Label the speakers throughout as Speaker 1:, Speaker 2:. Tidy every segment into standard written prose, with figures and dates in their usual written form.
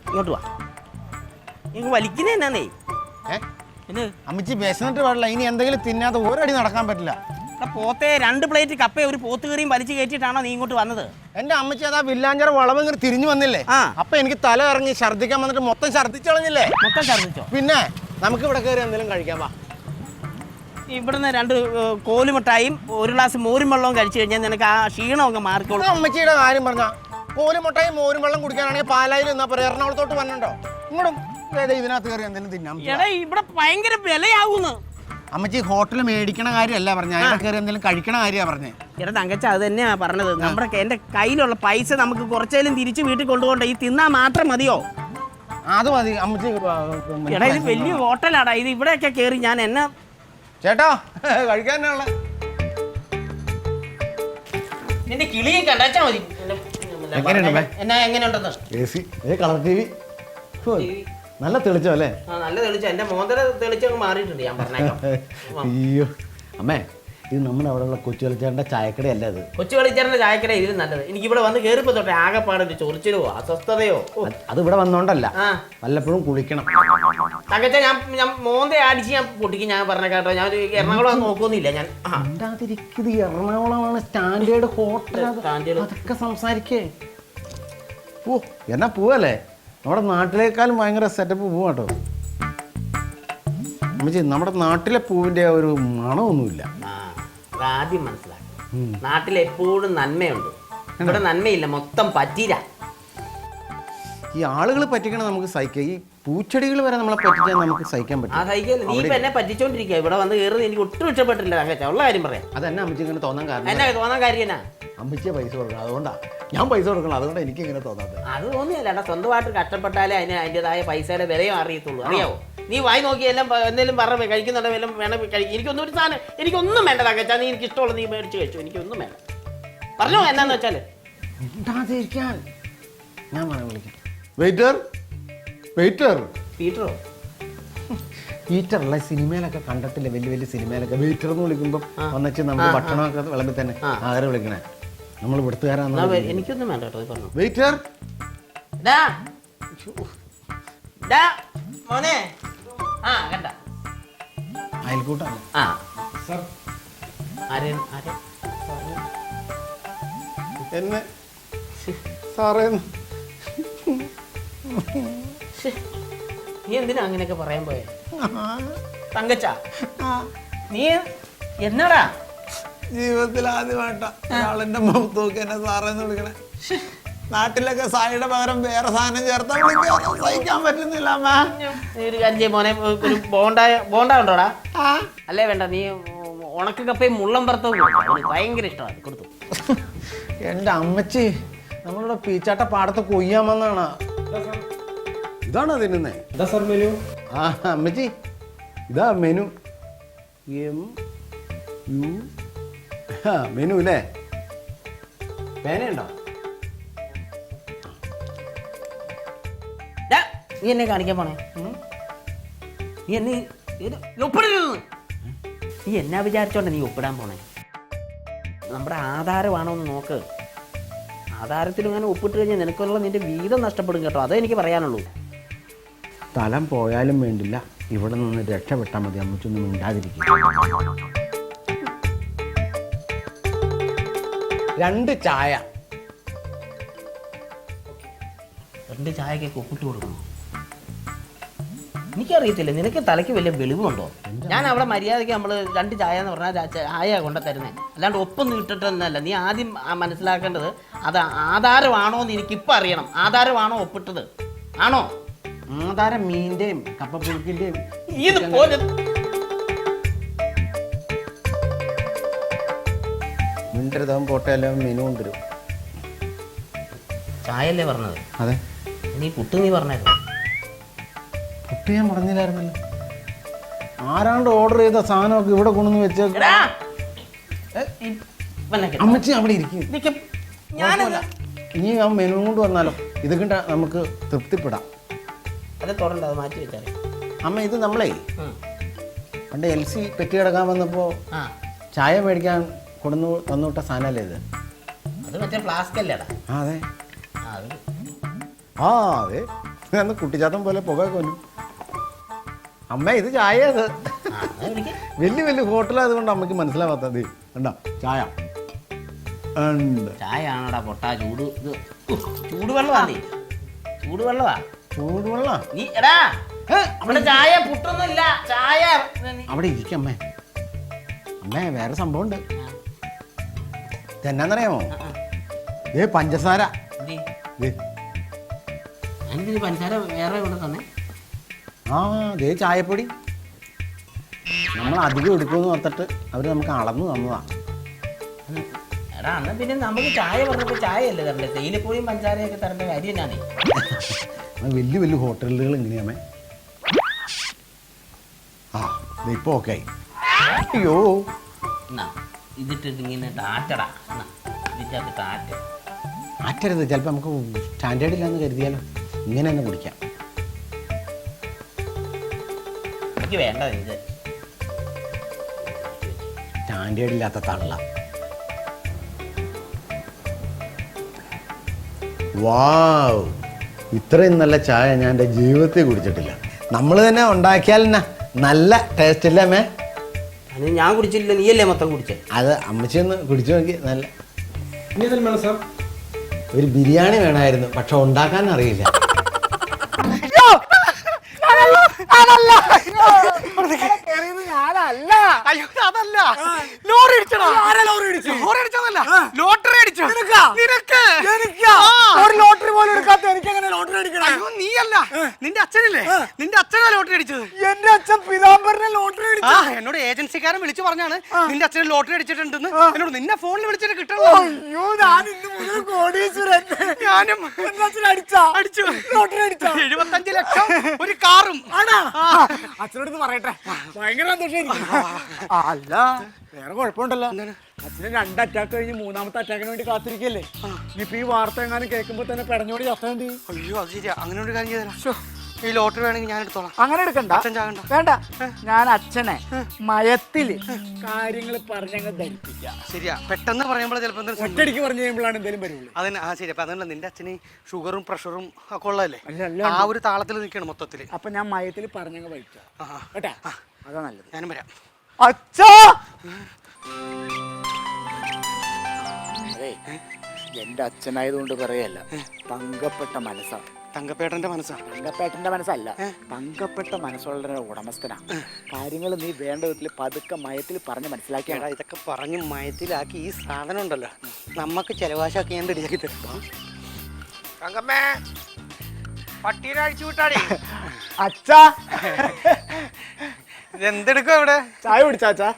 Speaker 1: ഇങ്ങോട്ട് വാ. നിങ്ങൾക്ക് വലിക്കുന്ന എന്നാന്നേ?
Speaker 2: അമ്മച്ചി വിശന്നിട്ട് പാടില്ല. ഇനി എന്തെങ്കിലും തിന്നാതെ ഒരടി നടക്കാൻ പറ്റില്ല.
Speaker 1: പോത്തെ 2 പ്ലേറ്റ് കപ്പ ഒരു പോത്ത് കറിയും വലിച്ചു കയറ്റിട്ടാണോ നീ ഇങ്ങോട്ട് വന്നത്?
Speaker 2: എന്റെ അമ്മച്ചി അതാ വില്ലാഞ്ചറ വളവ് ഇങ്ങനെ തിരിഞ്ഞു വന്നില്ലേ? അപ്പൊ എനിക്ക് തല ഇറങ്ങി ഛർദ്ദിക്കാൻ വന്നിട്ട് മൊത്തം ഛർദ്ദിച്ചു കളഞ്ഞില്ലേ?
Speaker 1: മൊത്തം ഛർദ്ദിച്ചോ?
Speaker 2: പിന്നെ നമുക്ക് ഇവിടെ കയറി എന്തെങ്കിലും കഴിക്കാം. വാ,
Speaker 1: ഇവിടുന്ന് 2 കോലുമിട്ടായും 1 ഗ്ലാസ് മോരും വെള്ളവും കഴിച്ചു കഴിഞ്ഞാൽ നിനക്ക് ആ ക്ഷീണമൊക്കെ മാറിക്കോളും.
Speaker 2: അമ്മച്ചിയുടെ കാര്യം പറഞ്ഞാ കോലുമുട്ടായും മോരും വെള്ളം കുടിക്കാനാണെങ്കിൽ പാലായിൽ എന്നാ പറയാ എറണാകുളത്തോട്ട് വന്നിട്ടുണ്ടോ? ഇങ്ങോട്ടും ഇതിനകത്ത് കയറി എന്തെങ്കിലും തിന്നാം.
Speaker 1: ഇവിടെ ഭയങ്കര വിലയാവുന്നു.
Speaker 2: അമ്മച്ചി ഹോട്ടൽ മേടിക്കണ കാര്യമല്ല പറഞ്ഞ, അതിന്റെ കയറി എന്തെങ്കിലും കഴിക്കണ കാര്യമാണ് പറഞ്ഞേ.
Speaker 1: എടാ തങ്കച്ച, അത് തന്നെയാ പറഞ്ഞത്. എന്റെ കയ്യിലുള്ള പൈസ നമുക്ക് കുറച്ചേലും തിരിച്ച് വീട്ടിൽ കൊണ്ടുപോകണ്ട. ഈ തിന്നാ മാത്രം മതിയോ?
Speaker 2: അത് മതി അമ്മച്ചി.
Speaker 1: എടാ ഇത് വലിയ ഹോട്ടലാടാ. ഇത് ഇവിടെയൊക്കെ കയറി ഞാൻ എന്നെ
Speaker 2: ചേട്ടാ കഴിക്കാനുള്ള
Speaker 1: നിന്റെ കിളിയെ കണ്ടാച്ചാ മതി. എങ്ങനെയുണ്ടെന്ന്
Speaker 2: കളർ ടി വി നല്ല തെളിച്ചോ അല്ലേ?
Speaker 1: നല്ല തെളിച്ചോ. എന്റെ മോന്തര തെളിച്ചൊക്കെ മാറിയിട്ടുണ്ട് ഞാൻ പറഞ്ഞേക്കാം.
Speaker 2: അയ്യോ അമ്മേ, ഇത് നമ്മുടെ അവിടെയുള്ള കൊച്ചു കളിച്ചാറിന്റെ ചായക്കടയല്ല. ഇത്
Speaker 1: കൊച്ചു കളിച്ചാറിന്റെ ചായക്കട ഇതിൽ നല്ലത്. എനിക്ക് ഇവിടെ വന്ന് കയറിപ്പോ തൊട്ടെ ആകെപ്പാടൊരു ചൊറിച്ചിലോ അസ്വസ്ഥതയോ.
Speaker 2: അത് ഇവിടെ വന്നോണ്ടല്ല, വല്ലപ്പോഴും കുളിക്കണം.
Speaker 1: തങ്കച്ച ഞാൻ മോന്ത അടിച്ച് ഞാൻ പൊട്ടിക്കും. ഞാൻ പറഞ്ഞ കേട്ടോ, ഞാൻ എറണാകുളം നോക്കുന്നില്ല. ഞാൻ
Speaker 2: എറണാകുളമാണ് സ്റ്റാൻഡേർഡ് ഹോട്ടൽ. അതൊക്കെ സംസാരിക്കേ. ഓ എന്നാ പോവല്ലേ? നമ്മുടെ നാട്ടിലേക്കാളും ഭയങ്കര സെറ്റപ്പ് പോവാട്ടോ അമ്മച്ചി. നമ്മുടെ നാട്ടിലെ പൂവിന്റെ ഒരു മണമൊന്നുമില്ല.
Speaker 1: ആദ്യം മനസ്സിലാക്കും. നാട്ടിൽ എപ്പോഴും നന്മയുണ്ട്, ഇവിടെ നന്മയില്ല, മൊത്തം പറ്റീര.
Speaker 2: ഈ ആളുകൾ പറ്റിക്കണ നമുക്ക് സഹിക്കാം, ഈ പൂച്ചെടികൾ വരെ നമ്മളെ പറ്റിച്ചാൽ നമുക്ക് സഹിക്കാൻ പറ്റും.
Speaker 1: നീ ഇപ്പൊ എന്നെ പറ്റിച്ചോണ്ടിരിക്കുക. ഇവിടെ വന്ന് കയറുന്നത് എനിക്ക് ഒട്ടും ഇഷ്ടപ്പെട്ടില്ല തങ്കച്ച. ഉള്ള കാര്യം പറയാം.
Speaker 2: അതെന്നെ അമ്മച്ചി ഇങ്ങനെ തോന്നാൻ കാരണം?
Speaker 1: എന്നാ തോന്നാൻ കാര്യം എന്നാ?
Speaker 2: അമ്മച്ചിയെ പൈസ കൊടുക്കണം, അതുകൊണ്ടാ ഞാൻ പൈസ കൊടുക്കണം. അതുകൊണ്ട് എനിക്ക് ഇങ്ങനെ തോന്നാത്തത്.
Speaker 1: അത് തോന്നിയല്ല, സ്വന്തമായിട്ട് കഷ്ടപ്പെട്ടാലേ അതിൻ്റെതായ പൈസയുടെ വിലയും അറിയത്തുള്ളൂ. അറിയാവോ? നീ വായി നോക്കി എല്ലാം എന്തെങ്കിലും പറഞ്ഞ കഴിക്കുന്നുണ്ടോ എല്ലാം വേണം കഴിക്കും. എനിക്കൊന്നും ഒരു സാധനം എനിക്കൊന്നും വേണ്ട തങ്കച്ചാ. നീ എനിക്ക് ഇഷ്ടമുള്ള നീ മേടിച്ച് കഴിച്ചു, എനിക്കൊന്നും വേണ്ട. പറഞ്ഞോ എന്നാന്ന് വെച്ചാല്
Speaker 2: ഞാൻ വിളിക്കാം. Waiter waiter
Speaker 1: പീറ്ററോ?
Speaker 2: പീറ്ററല്ല, സിനിമയിലൊക്കെ കണ്ടിട്ടില്ല, വലിയ വലിയ സിനിമയിലൊക്കെ വെയിറ്റർ എന്ന് വിളിക്കുമ്പോൾ വന്നിട്ട് നമുക്ക് ഭക്ഷണമൊക്കെ വിളമ്പി തന്നെ ആരെ വിളിക്കണേ. നമ്മൾ ഇവിടുത്തുകാരാണ്.
Speaker 1: എനിക്കൊന്നും വേണ്ട കേട്ടോ. പറഞ്ഞു
Speaker 2: വെയിറ്റർ.
Speaker 1: മോനെ കണ്ട
Speaker 2: അയൽക്കൂട്ടാണ്. എന്നെ സാറേ
Speaker 1: നീ എന്തിനാ അങ്ങനെയൊക്കെ പറയാൻ പോയെ തങ്കച്ച? നീ എന്നാടാ
Speaker 2: ജീവിതത്തിൽ ആദ്യമായിട്ടാ ഒരാളെന്റെ മുഖത്ത് നോക്കി എന്നെ സാറേന്ന് വിളിക്കണേ. നാട്ടിലൊക്കെ സായിയുടെ പകരം വേറെ സാധനം ചേർത്താൽ സഹിക്കാൻ പറ്റുന്നില്ല.
Speaker 1: ഒരു കാര്യം മോനെ, ഒരു ബോണ്ട ഉണ്ടോടാ? അല്ലേ വേണ്ട, നീ ഉണക്ക കപ്പയും മുള്ളം പുറത്തും ഭയങ്കര ഇഷ്ടമാണ്, കൊടുത്തു.
Speaker 2: എന്റെ അമ്മച്ചി നമ്മളിവിടെ പീച്ചാട്ട പാടത്ത് കൊയ്യാമെന്നാണ്. ഇതാണോ തിന്നുന്നേ? മെനു. ആ അമ്മച്ചി ഇതാ മെനു. മെനു അല്ലേ? പേനയുണ്ടോ?
Speaker 1: നീ എന്നെ കാണിക്കാൻ പോണേ? നീ എന്നെ ഒപ്പിടരുത്. നീ എന്നാ വിചാരിച്ചോണ്ട നീ ഒപ്പിടാൻ പോണേ? നമ്മുടെ ആധാരമാണോ എന്ന് നോക്ക്. ആധാരത്തിൽ ഇങ്ങനെ ഒപ്പിട്ട് കഴിഞ്ഞാൽ നിനക്കുള്ള നിന്റെ വീതം നഷ്ടപ്പെടും കേട്ടോ. അതേ എനിക്ക് പറയാനുള്ളൂ.
Speaker 2: സ്ഥലം പോയാലും വേണ്ടില്ല, ഇവിടെ നിന്ന് രക്ഷപ്പെട്ടാൽ മതി. അമ്മച്ചൊന്നും മിണ്ടാതിരിക്കും. 2 ചായ.
Speaker 1: 2 ചായക്കൊക്കെ ഒപ്പിട്ട് കൊടുക്കണം. എനിക്കറിയത്തില്ല, നിനക്ക് തലയ്ക്ക് വലിയ വെളിവുണ്ടോ? ഞാൻ അവിടെ മര്യാദയ്ക്ക് നമ്മൾ 2 ചായ എന്ന് പറഞ്ഞാൽ ചായ കൊണ്ട തരുന്നേ, അല്ലാണ്ട് ഒപ്പൊന്നും ഇട്ടിട്ടൊന്നല്ല. നീ ആദ്യം മനസ്സിലാക്കേണ്ടത് അത് ആധാരമാണോ എന്ന് എനിക്കിപ്പോൾ അറിയണം. ആധാരമാണോ ഒപ്പിട്ടത്? ആണോ?
Speaker 2: ആധാരം മീൻ്റെയും കപ്പപ്പുഴുക്കിൻ്റെയും. മിണ്ടരുതാവും പോട്ടെല്ലാം മെനു കൊണ്ടുവരും.
Speaker 1: ചായല്ലേ പറഞ്ഞത്?
Speaker 2: അതെ.
Speaker 1: നീ പുട്ട് നീ പറഞ്ഞായിരുന്നു.
Speaker 2: പുട്ട് ഞാൻ പറഞ്ഞില്ലായിരുന്നല്ലോ. ആരാണ്ട് ഓർഡർ ചെയ്ത സാധനമൊക്കെ ഇവിടെ കൊണ്ടുവന്ന് വെച്ചേക്കാ. അമ്മച്ചി അവിടെ ഇരിക്കും. ഇനി ആ മെനു കൊണ്ട് വന്നാലോ? ഇത് കണ്ട നമുക്ക് തൃപ്തിപ്പെടാം.
Speaker 1: അത് തുറണ്ട, അത് മാറ്റി വെച്ചാൽ.
Speaker 2: അമ്മ ഇത് നമ്മളേ പണ്ട് LC പെറ്റി കിടക്കാൻ വന്നപ്പോൾ ചായ മേടിക്കാൻ കൊണ്ടു വന്നുവിട്ട സാധനമല്ലേ ഇത്?
Speaker 1: അത് മറ്റേ ഫ്ലാസ്ക് അല്ലേടാ?
Speaker 2: അതെ.
Speaker 1: അത്
Speaker 2: ആ അതെ അന്ന് കുട്ടിച്ചാത്തം പോലെ പുക കൊല്ലും. അമ്മ ഇത് ചായ അത് വലിയ വലിയ ഹോട്ടലായതുകൊണ്ട് അമ്മയ്ക്ക് മനസ്സിലാവാത്തത്. കണ്ടോ ചായ ഉണ്ട്.
Speaker 1: ചായ ആണോടാ പൊട്ടാ? ചൂട് ഇത് ചൂടുവെള്ളമാ. നീ ചൂടുവെള്ളമാ.
Speaker 2: ചൂടുവെള്ളം
Speaker 1: നീ എടാ അവിടെ ചായ പുട്ടൊന്നുമില്ല. ചായ
Speaker 2: അവിടെ ഇരിക്കും അമ്മേ. അമ്മേ വേറെ സംഭവം ഉണ്ട്. ഇതെന്നാന്നറിയാമോ? പഞ്ചസാര.
Speaker 1: എനിക്ക് പഞ്ചസാര വേറെ ഇവിടെ തന്നെ.
Speaker 2: ദേ ചായപ്പൊടി നമ്മൾ അധികം എടുക്കുമെന്ന് ഓർത്തിട്ട് അവർ നമുക്ക് അളന്ന് തന്നതാണ്.
Speaker 1: എടാ അന്ന് പിന്നെ നമുക്ക് ചായ പറഞ്ഞപ്പോൾ ചായ അല്ലേ തരണ്ടേ? തേയിലപ്പൊടിയും പഞ്ചസാരയൊക്കെ തരേണ്ട കാര്യം എന്നാണ്.
Speaker 2: വലിയ വലിയ ഹോട്ടലുകൾ ഇങ്ങനെയാമേ. ഇപ്പൊ ഓക്കെ ആയി. അയ്യോ
Speaker 1: എന്നാ ഇതിട്ടിട്ട് ഇങ്ങനെ ടാറ്റടാ. ഇതിൻ്റെ അകത്ത് ടാറ്റ
Speaker 2: ആറ്റരുത്. ചിലപ്പോൾ നമുക്ക് സ്റ്റാൻഡേർഡ് ഇല്ലാന്ന് കരുതിയാലോ. ഇങ്ങനെ തന്നെ കുടിക്കാം.
Speaker 1: എനിക്ക് വേണ്ടത് ഇത്
Speaker 2: സ്റ്റാൻഡേർഡ് ഇല്ലാത്ത തള്ള. വാവ്, ഇത്രയും നല്ല ചായ ഞാൻ എൻ്റെ ജീവിതത്തിൽ കുടിച്ചിട്ടില്ല. നമ്മൾ തന്നെ ഉണ്ടാക്കിയാൽ നല്ല ടേസ്റ്റ് ഇല്ലേ അമ്മേ?
Speaker 1: അത് ഞാൻ കുടിച്ചില്ല, നീയല്ലേ മൊത്തം കുടിച്ചേ.
Speaker 2: അത് അമ്മച്ചി ഒന്ന് കുടിച്ചു നോക്കി. നല്ല ഒരു ബിരിയാണി വേണമായിരുന്നു, പക്ഷെ ഉണ്ടാക്കാൻ അറിയില്ല.
Speaker 3: ലോട്ടറി അടിച്ചു. ലോട്ടറി പോലും എടുക്കാത്ത എനിക്ക് എങ്ങനെ ലോട്ടറി അടിക്കണം? നീയല്ല, നിന്റെ അച്ഛനല്ലേ? നിന്റെ അച്ഛനാ ലോട്ടറി അടിച്ചത്. എന്റെ അച്ഛൻ പിതാംബരനെ ലോട്ടറി അടിച്ചു. എന്നോട് ഏജൻസിക്കാരൻ വിളിച്ചു പറഞ്ഞാണ് നിന്റെ അച്ഛന് ലോട്ടറി അടിച്ചിട്ടുണ്ടെന്ന്. എന്നോട് നിന്നെ ഫോണിൽ വിളിച്ചിട്ട് കിട്ടണോ? അയ്യോ, ഞാനും അടിച്ചു ലോട്ടറി അടിച്ചു. 75 ലക്ഷം ഒരു കാറും. അച്ഛനടുത്ത് പറയട്ടെ, ഭയങ്കര സന്തോഷമായിരിക്കും. അല്ല വേറെ കുഴപ്പമുണ്ടല്ലോ. അച്ഛന് 2 അറ്റാക്ക് കഴിഞ്ഞ് 3ാമത്തെ അറ്റാക്കിന് വേണ്ടി കാത്തിരിക്കല്ലേ. ഇനിയിപ്പോ ഈ വാർത്ത എങ്ങാനും കേൾക്കുമ്പോ തന്നെ പെടഞ്ഞോടി ചത്തേണ്ടി. അയ്യോ അത് ശരിയാ. അങ്ങനെ ഒരു കാര്യം ചെയ്തരാ. ഈ ലോട്ടറി വേണമെങ്കിൽ ഞാൻ എടുത്തോളാം. അങ്ങനെ എടുക്കണ്ട, അച്ഛൻ ചാകണ്ട. വേണ്ട, ഞാൻ അച്ഛനെ മയത്തില് കാര്യങ്ങൾ പറഞ്ഞങ്ങ് ധരിപ്പിക്കാം. ശരിയാ, പെട്ടെന്ന് പറയുമ്പോൾ ചിലപ്പോൾ ഒറ്റയടിക്ക് പറഞ്ഞു കഴിയുമ്പോഴാണ് എന്തെങ്കിലും വരുള്ളൂ. അതിന് ശരി. അപ്പൊ അതല്ല, നിന്റെ അച്ഛന് ഷുഗറും പ്രഷറും ഒക്കെ ഉള്ളതല്ലേ? ആ ഒരു താളത്തിൽ നിൽക്കണം മൊത്തത്തിൽ. അപ്പൊ ഞാൻ മയത്തിൽ പറഞ്ഞങ്ങ് വഹിക്കാം കേട്ടാ. അതാ നല്ലത്. ഞാനും വരാം. അച്ഛാ, അതെ, എന്റെ അച്ഛനായതുകൊണ്ട് പറയല്ല, തങ്കപ്പെട്ട മനസ്സാണ്. തങ്കപ്പേട്ടന്റെ മനസ്സാണ്. തങ്കപ്പേട്ടന്റെ മനസ്സല്ല, തങ്കപ്പെട്ട മനസ്സുള്ള ഉടമസ്ഥനാ. കാര്യങ്ങൾ നീ വേണ്ട വിധത്തിൽ പതുക്കെ മയത്തിൽ പറഞ്ഞ് മനസ്സിലാക്കിയാണ്. ഇതൊക്കെ പറഞ്ഞ് മയത്തിലാക്കി ഈ സാധനം ഉണ്ടല്ലോ നമുക്ക് ചെലവാശാക്കി ഞാൻ റെഡിയാക്കി തരും. തങ്കമ്മേ, പട്ടീനെ അഴിച്ചു വിട്ടാടി. അച്ഛാ, ഇതെന്തെടുക്കും ഇവിടെ? ചായ കുടിച്ചാച്ചാ?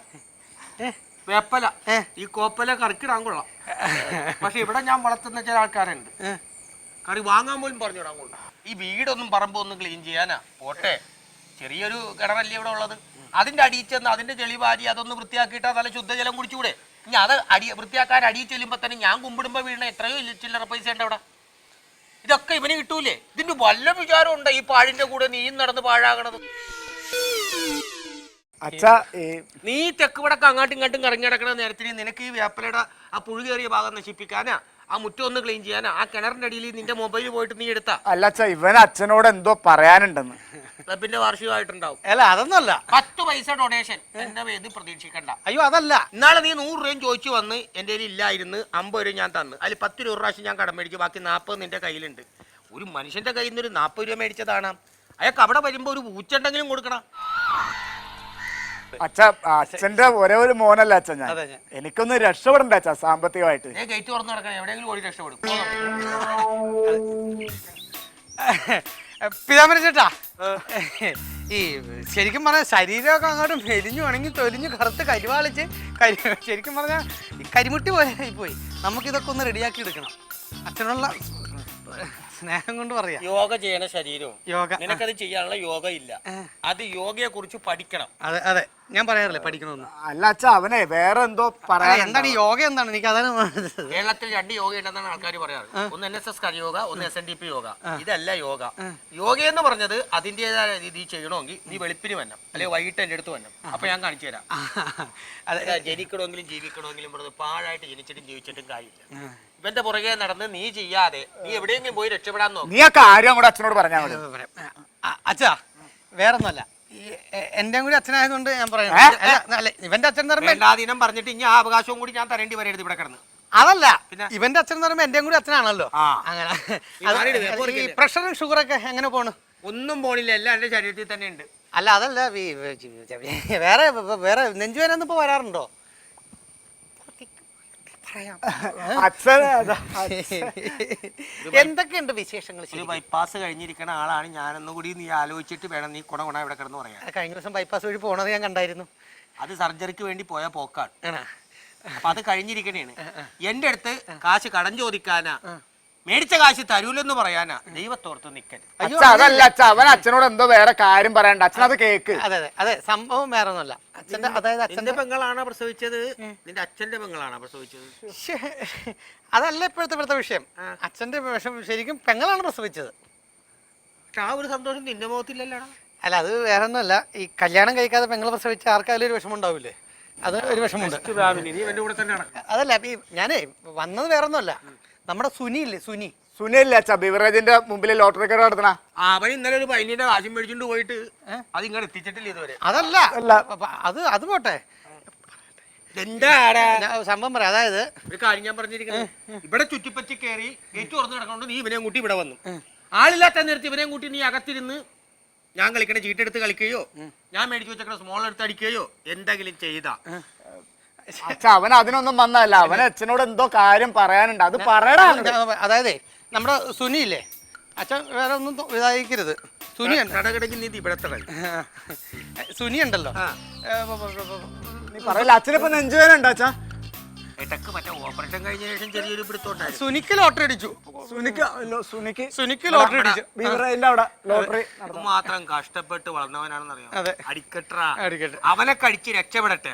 Speaker 3: വേപ്പല, ഈ കോപ്പല കറിക്കിടാൻ കൊള്ളാം. പക്ഷെ ഇവിടെ ഞാൻ വളർത്തുന്ന ചില ആൾക്കാരുണ്ട്, കറി വാങ്ങാൻ പോലും പറഞ്ഞിടാൻ കൊള്ളാം. ഈ വീടൊന്നും പറമ്പൊന്നും ക്ലീൻ ചെയ്യാനാ പോട്ടെ, ചെറിയൊരു കിണറല്ലേ ഇവിടെ ഉള്ളത്. അതിന്റെ അടിയിൽ ചെന്ന് അതിന്റെ ചെളി വാരി അതൊന്ന് വൃത്തിയാക്കിയിട്ടാ നല്ല ശുദ്ധജലം കുടിച്ചുകൂടെ? ഇനി അത് വൃത്തിയാക്കാൻ അടിയിൽ ചെല്ലുമ്പോ തന്നെ ഞാൻ കുമ്പിടുമ്പോ വീണ എത്രയോ ചില്ലറ പൈസ ഉണ്ട് അവിടെ. ഇതൊക്കെ ഇവന് കിട്ടൂലേ? ഇതിന്റെ വല്ല വിചാരം ഉണ്ട് ഈ പാഴിന്റെ കൂടെ നീയും നടന്ന് പാഴാകണത്? അച്ഛാ, നീ തെക്ക് വടക്ക് അങ്ങോട്ടും ഇങ്ങോട്ടും കറങ്ങി കിടക്കണ നേരത്തിന് നിനക്ക് ഈ വേപ്പലയുടെ ആ പുഴു കയറിയ ഭാഗം നശിപ്പിക്കാനാ, ആ മുറ്റം ഒന്ന് ക്ലീൻ ചെയ്യാനാ, ആ കിണറിന്റെ അടിയിൽ നിന്റെ മൊബൈൽ പോയിട്ട് നീ എടുത്താ? അല്ല അച്ഛാ, ഇവൻ അച്ഛനോട് എന്തോ പറയാനുണ്ടെന്ന്. ക്ലബിന്റെ വാർഷികമായിട്ടുണ്ടാവും. അല്ല അതൊന്നല്ല, 10 പൈസ ഡൊണേഷൻ എന്റെ പേര് പ്രതീക്ഷിക്കണ്ട. അയ്യോ അതല്ല, ഇന്നാളെ നീ 100 രൂപയും ചോദിച്ചു വന്ന് എന്റെ കയ്യിൽ ഇല്ലായിരുന്നു, 50 രൂപ ഞാൻ തന്നു. അതിൽ 10 രൂപ പ്രാവശ്യം ഞാൻ കടം മേടിക്കും, ബാക്കി 40 നിന്റെ കയ്യിലുണ്ട്. ഒരു മനുഷ്യന്റെ കയ്യിൽ നിന്ന് ഒരു 40 രൂപ മേടിച്ചതാണ്. അയാൾക്ക് അവിടെ വരുമ്പോ ഒരു പൂച്ചുണ്ടെങ്കിലും കൊടുക്കണം. അച്ഛാ, അച്ഛന്റെ ഒരേ ഒരു മോനല്ല അച്ഛൻ ഞാൻ. എനിക്കൊന്ന് രക്ഷപ്പെടണ്ട അച്ഛാ സാമ്പത്തികമായിട്ട്. ഗേറ്റ് തുറന്നു നടക്കണം, എവിടെയെങ്കിലും ഓടി രക്ഷപ്പെടും. പിതാമര ചേട്ടാ, ഈ ശരിക്കും പറഞ്ഞാൽ ശരീരമൊക്കെ അങ്ങോട്ടും മെലിഞ്ഞു ഉണങ്ങി തൊലിഞ്ഞു കറുത്ത് കരിവാളിച്ച് ശരിക്കും പറഞ്ഞാൽ കരിമുട്ടി പോലെ ആയിപ്പോയി. നമുക്കിതൊക്കെ ഒന്ന് റെഡിയാക്കി എടുക്കണം. അച്ഛനുള്ള സ്നേഹം കൊണ്ട് പറയാം. യോഗ ചെയ്യണ ശരീരവും യോഗ, നിനക്കത് ചെയ്യാനുള്ള യോഗ ഇല്ല. അത് യോഗയെ കുറിച്ച് പഠിക്കണം. അതെ അതെ, ഞാൻ പറയാറില്ലേ പഠിക്കണമെന്ന്. അല്ല അച്ഛാ, അവനെ വേറെ എന്തോ പറയാ. എന്താണ് ഈ യോഗ? എന്താണ്? എനിക്ക് അതാണ്. കേരളത്തിൽ 2 യോഗ ഉണ്ടെന്നാണ് ആൾക്കാർ പറയാറ്. ഒന്ന് NSS യോഗ, ഒന്ന് SNDP യോഗ. ഇതല്ല യോഗ. യോഗ എന്ന് പറഞ്ഞത് അതിൻ്റെതായ രീതിയിൽ ചെയ്യണമെങ്കിൽ നീ വെളുപ്പിന് വരണം, അല്ലെങ്കിൽ വൈകിട്ട് എൻ്റെ അടുത്ത് വരണം. അപ്പൊ ഞാൻ കാണിച്ചു തരാം. ജനിക്കണമെങ്കിലും ജീവിക്കണമെങ്കിലും പറഞ്ഞത് പാഴായിട്ട് ജനിച്ചിട്ടും ജീവിച്ചിട്ടും കാര്യമില്ല.
Speaker 1: ഇവന്റെ പുറകെ നടന്ന് നീ ചെയ്യാതെ നീ എവിടെയെങ്കിലും പോയി രക്ഷപ്പെടാൻ നോക്കും.
Speaker 3: നീ ആ കാര്യം കൂടെ അച്ഛനോട് പറഞ്ഞാൽ മതി.
Speaker 4: അച്ഛാ വേറൊന്നുമല്ല, എന്റെയും കൂടി അച്ഛനായതുകൊണ്ട് ഞാൻ പറയാം. ഇവന്റെ അച്ഛൻ എന്ന് പറയുമ്പോ
Speaker 1: വേണ്ടാദിനം പറഞ്ഞിട്ട് ഇനി ആ അവകാശവും കൂടി ഞാൻ തരേണ്ടി വരരുത് ഇവിടെ കിടന്ന്.
Speaker 4: അതല്ല, ഇവന്റെ അച്ഛൻ എന്ന് പറയുമ്പോ എന്റെയും കൂടി അച്ഛനാണല്ലോ.
Speaker 1: ആ.
Speaker 4: അങ്ങനെ
Speaker 1: ഈ
Speaker 4: പ്രഷറും ഷുഗറൊക്കെ എങ്ങനെ പോണു?
Speaker 1: ഒന്നും പോണില്ല, എല്ലാം എന്റെ ശരീരത്തിൽ തന്നെ ഉണ്ട്.
Speaker 4: അല്ല അതല്ല, വേറെ വേറെ നെഞ്ചുവേനൊന്നും ഇപ്പൊ വരാറുണ്ടോ?
Speaker 3: അച്ഛൻ
Speaker 4: എന്തൊക്കെയുണ്ട് വിശേഷങ്ങൾ?
Speaker 1: ഒരു ബൈപ്പാസ് കഴിഞ്ഞിരിക്കുന്ന ആളാണ് ഞാനെന്നും കൂടി നീ ആലോചിച്ചിട്ട് വേണം നീ കുണ ഇവിടെ കിടന്ന് പറയാൻ.
Speaker 4: കഴിഞ്ഞ ദിവസം ബൈപ്പാസ് വഴി പോണത് ഞാൻ കണ്ടായിരുന്നു.
Speaker 1: അത് സർജറിക്ക് വേണ്ടി പോയ പോക്കാണ്. അപ്പൊ അത് കഴിഞ്ഞിരിക്കണേണ്. എന്റെ അടുത്ത് കാശ് കടം ചോദിക്കാനാ, മേടിച്ച കാശ് തരൂലെന്ന് പറയാനാ ദൈവത്തോർത്ത് നിക്കരുത്.
Speaker 3: അതല്ല അച്ഛ, അവൻ അച്ഛനോട് എന്തോ വേറെ കാര്യം പറയണ്ട. അച്ഛൻ അത് കേക്ക്.
Speaker 4: അതെ അതെ അതെ, സംഭവം വേറെ ഒന്നുമല്ല. അച്ഛന്റെ അതായത്
Speaker 1: അച്ഛന്റെ പെങ്ങളാണോ പ്രസവിച്ചത്? നിന്റെ അച്ഛന്റെ പെങ്ങളാണോ പ്രസവിച്ചത്?
Speaker 4: അതല്ല ഇപ്പോഴത്തെ വിഷയം. അച്ഛന്റെ വിഷം ശരിക്കും പെങ്ങളാണ് പ്രസവിച്ചത്.
Speaker 1: പക്ഷെ ആ ഒരു സന്തോഷം നിന്റെ മുഖത്തില്ലല്ലോ.
Speaker 4: അല്ല അത് വേറെ ഒന്നുമല്ല, ഈ കല്യാണം കഴിക്കാതെ പെങ്ങൾ പ്രസവിച്ച ആർക്കായാലും ഒരു വിഷമം ഉണ്ടാവില്ലേ? അത് ഒരു വിഷമമുണ്ട്. അതല്ല, ഈ ഞാനേ വന്നത് വേറെ ഒന്നുമല്ല, നമ്മുടെ സുനി ഇല്ലേ,
Speaker 3: സുനിയല്ലേ അച്ഛ ബിവറേജിന്റെ മുമ്പിൽ ലോട്ടറി കട നടത്തണ?
Speaker 1: അവൻ ഇന്നലെ ഒരു പൈനിന്റെ കാശും മേടിച്ചോണ്ട് പോയിട്ട് അത് ഇങ്ങനെ എത്തിച്ചിട്ടില്ല ഇതുവരെ.
Speaker 4: അതല്ല അത് പോട്ടെ, സംഭവം പറയാം. അതായത്
Speaker 1: ഒരു കാര്യം ഞാൻ പറഞ്ഞിരിക്കുന്നത്, ഇവിടെ ചുറ്റിപ്പറ്റി കയറി ഏറ്റവും തുറന്നു കിടക്കൊണ്ട് നീ ഇവനെയും കൂട്ടി ഇവിടെ വന്നു. ആളില്ലാത്ത നേരത്തെ ഇവനെയും കൂട്ടി നീ അകത്തിരുന്ന് ഞാൻ കളിക്കണ ചീട്ടെടുത്ത് കളിക്കുകയോ ഞാൻ മേടിച്ചു വെച്ചേക്കണ സ്മോൾ എടുത്ത് അടിക്കുകയോ എന്തെങ്കിലും ചെയ്താ
Speaker 3: അച്ഛ അവൻ അതിനൊന്നും വന്നതല്ല. അവൻ അച്ഛനോട് എന്തോ കാര്യം പറയാനുണ്ട്, അത് പറയടാ.
Speaker 4: അതായത് നമ്മുടെ സുനി ഇല്ലേ, അച്ഛൻ വേറെ ഒന്നും ഇതായിരിക്കരുത്. സുനി സുനി ഉണ്ടല്ലോ,
Speaker 3: നീ പറയല്ല. അച്ഛനിപ്പോ നെഞ്ചുവേനുണ്ടോ അച്ഛാ?
Speaker 1: ഇടക്ക് മറ്റേ ഓപ്പറേഷൻ കഴിഞ്ഞ ശേഷം ചെറിയൊരു പിടുത്തോണ്ടായിരുന്നു.
Speaker 4: സുനിക്ക് ലോട്ടറി അടിച്ചു. സുനിക്ക് ലോട്ടറി അടിച്ചു.
Speaker 3: ബിവറേജിന്റെ അവിടെ ലോട്ടറി
Speaker 1: മാത്രം കഷ്ടപ്പെട്ട് വളർന്നവനാണെന്നറിയാം.
Speaker 4: അതെ,
Speaker 1: അടിക്കട്ടാ അവനെ കടിച്ച് രക്ഷപ്പെടട്ടെ.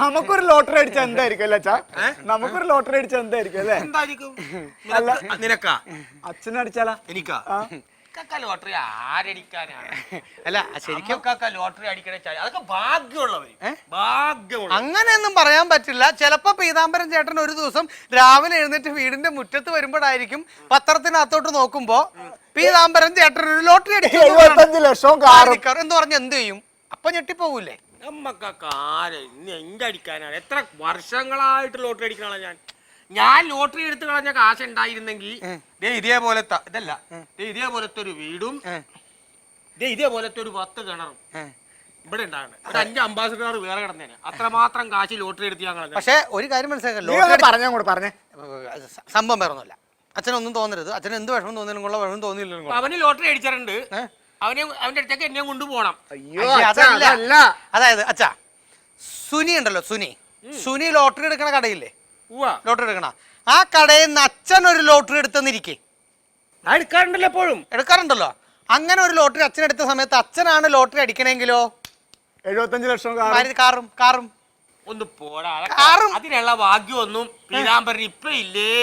Speaker 3: നമുക്കൊരു ലോട്ടറി അടിച്ച എന്തായിരിക്കും അല്ലേ അച്ഛാ? നമുക്കൊരു ലോട്ടറി അടിച്ച എന്തായിരിക്കും അല്ലേ?
Speaker 1: എന്തായിരിക്കും? നിനക്കാ?
Speaker 3: അച്ഛനടിച്ചാലാ?
Speaker 1: എനിക്കാ? ലോട്ടറി ആരടിക്കാനാണ്?
Speaker 4: അല്ല ശരിക്കും
Speaker 1: ലോട്ടറി അടിക്കണ അതൊക്കെ ഭാഗ്യമുള്ളവര്. ഭാഗ്യമുള്ള
Speaker 4: അങ്ങനെയൊന്നും പറയാൻ പറ്റില്ല. ചിലപ്പോ പീതാംബരൻ ചേട്ടൻ ഒരു ദിവസം രാവിലെ എഴുന്നേറ്റ് വീടിന്റെ മുറ്റത്ത് വരുമ്പോഴായിരിക്കും പത്രത്തിനകത്തോട്ട് നോക്കുമ്പോ പീതാംബരൻ ചേട്ടൻ ഒരു ലോട്ടറി അടിച്ചു
Speaker 3: 75 ലക്ഷം കാർ
Speaker 4: എന്ന് പറഞ്ഞ എന്ത് ചെയ്യും? അപ്പൊ ഞെട്ടിപ്പോകൂലേ?
Speaker 1: നമ്മക്കൊക്കെ ആരെ എന്റെ അടിക്കാനാണ്? എത്ര വർഷങ്ങളായിട്ട് ലോട്ടറി അടിക്കണ ഞാൻ ലോട്ടറി എടുത്ത് കളഞ്ഞ കാശ് ഉണ്ടായിരുന്നെങ്കിൽ ഇതേപോലത്തെ ഇതല്ല, ഇതേപോലത്തെ ഒരു വീടും ഇതേപോലത്തെ ഒരു 10 കിണറും ഇവിടെ ഉണ്ടാകണം. ഒരു 5 അംബാസിഡർ വേറെ കിടന്നേനെ. അത്രമാത്രം കാശ് ലോട്ടറി എടുത്ത് ഞാൻ കളഞ്ഞു.
Speaker 4: പക്ഷെ ഒരു കാര്യം മനസ്സിലാക്കാം,
Speaker 3: പറഞ്ഞേ
Speaker 4: സംഭവം വേറെ ഒന്നുമല്ല. അച്ഛനൊന്നും തോന്നരുത്. അച്ഛന് എന്ത് വിഷമം തോന്നിയില്ല, വിഷമം തോന്നിയില്ല.
Speaker 1: അവന് ലോട്ടറി അടിച്ചിട്ടുണ്ട്, അവന്റെ അടുത്തേക്ക് എന്നെ കൊണ്ടുപോകണം.
Speaker 4: അതായത് അച്ഛാ, സുനി ഉണ്ടല്ലോ, സുനി ലോട്ടറി എടുക്കണ കടയില്ലേ, ലോട്ടറി എടുക്കണ ആ കടയിൽ നിന്ന് അച്ഛൻ ഒരു ലോട്ടറി എടുത്തെന്നിരിക്കേ.
Speaker 1: എടുക്കാറുണ്ടല്ലോ, എപ്പോഴും
Speaker 4: എടുക്കാറുണ്ടല്ലോ. അങ്ങനെ ഒരു ലോട്ടറി അച്ഛൻ എടുത്ത സമയത്ത് അച്ഛനാണ് ലോട്ടറി അടിക്കണമെങ്കിലോ
Speaker 3: 75 ലക്ഷം
Speaker 4: കാറും
Speaker 1: ഒന്ന് പോടാ. അതിനുള്ള ഭാഗ്യമൊന്നും പീതാംബരൻ ഇപ്പൊ ഇല്ലേ?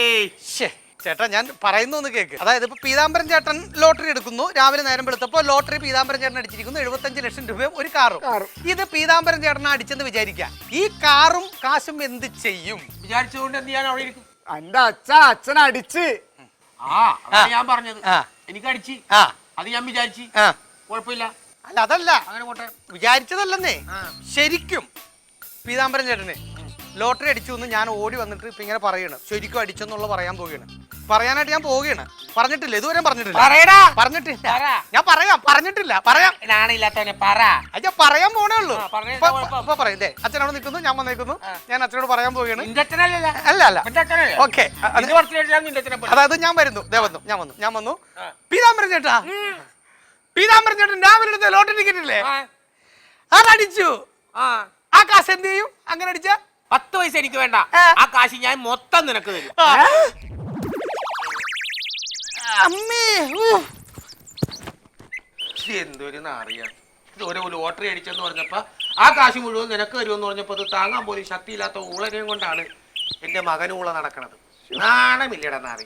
Speaker 4: ചേട്ടാ ഞാൻ പറയുന്നു ഒന്ന് കേക്ക്. അതായത് ഇപ്പൊ പീതാംബരൻ ചേട്ടൻ ലോട്ടറി എടുക്കുന്നു, രാവിലെ നേരം വെളുത്തപ്പോ ലോട്ടറി പീതാംബരൻ ചേട്ടൻ അടിച്ചിരിക്കുന്നു 75 ലക്ഷം രൂപയും ഒരു കാറും. ഇത് പീതാംബരൻ ചേട്ടൻ അടിച്ചെന്ന് വിചാരിക്കാം, ഈ കാറും കാശും എന്ത് ചെയ്യും?
Speaker 1: വിചാരിച്ചുകൊണ്ട് എന്ത് ചെയ്യാൻ അവിടെ ഇരിക്കും?
Speaker 3: എന്റെ അച്ഛൻ അടിച്ച്
Speaker 1: ഞാൻ പറഞ്ഞത് എനിക്ക് അടിച്ച് അത് ഞാൻ വിചാരിച്ചു, കുഴപ്പമില്ല.
Speaker 4: അല്ല അതല്ല,
Speaker 1: അങ്ങനെ പോട്ടെ.
Speaker 4: വിചാരിച്ചതല്ലെന്നേ, ശരിക്കും പീതാംബരൻ ചേട്ടനെ ലോട്ടറി അടിച്ചു എന്ന് ഞാൻ ഓടി വന്നിട്ട് ഇപ്പൊ ഇങ്ങനെ പറയണം, ശരിക്കും അടിച്ചെന്നുള്ള പറയാനായിട്ട് ഞാൻ പോവുകയാണ്. പറഞ്ഞിട്ടില്ല, ഇതുവരെ പറഞ്ഞിട്ടില്ല. ഞാൻ പറഞ്ഞിട്ടില്ല. പറയാൻ പോണേ ഉള്ളൂ. അപ്പൊ പറയേ അച്ഛൻ അവിടെ നിൽക്കുന്നു, ഞാൻ വന്നേക്കുന്നു, ഞാൻ അച്ഛനോട് പറയാൻ പോവുകയാണ്. അല്ല ഓക്കെ, അതായത് ഞാൻ വരുന്നു, ഞാൻ വന്നു. പീതാംബരൻ ചേട്ടൻ രാവിലെ എടുത്ത ലോട്ടറി ടിക്കറ്റ് ഇല്ലേ, അതടിച്ചു. ആ കാശ് എന്ത് ചെയ്യും? അങ്ങനെ അടിച്ച
Speaker 1: 10 പൈസ എനിക്ക് വേണ്ട, ആ കാശ് ഞാൻ മൊത്തം നിനക്ക് തരും. എന്തൊരു അറിയാം, ഇതൊരു ലോട്ടറി അടിച്ചെന്ന് പറഞ്ഞപ്പോ ആ കാശ് മുഴുവൻ നിനക്ക് തരുമെന്ന് പറഞ്ഞപ്പോ അത് താങ്ങാൻ പോലും ശക്തിയില്ലാത്ത ഊളനെയും കൊണ്ടാണ് എന്റെ മകനൂള നടക്കണത്. നാണമില്ലടാ നാറി.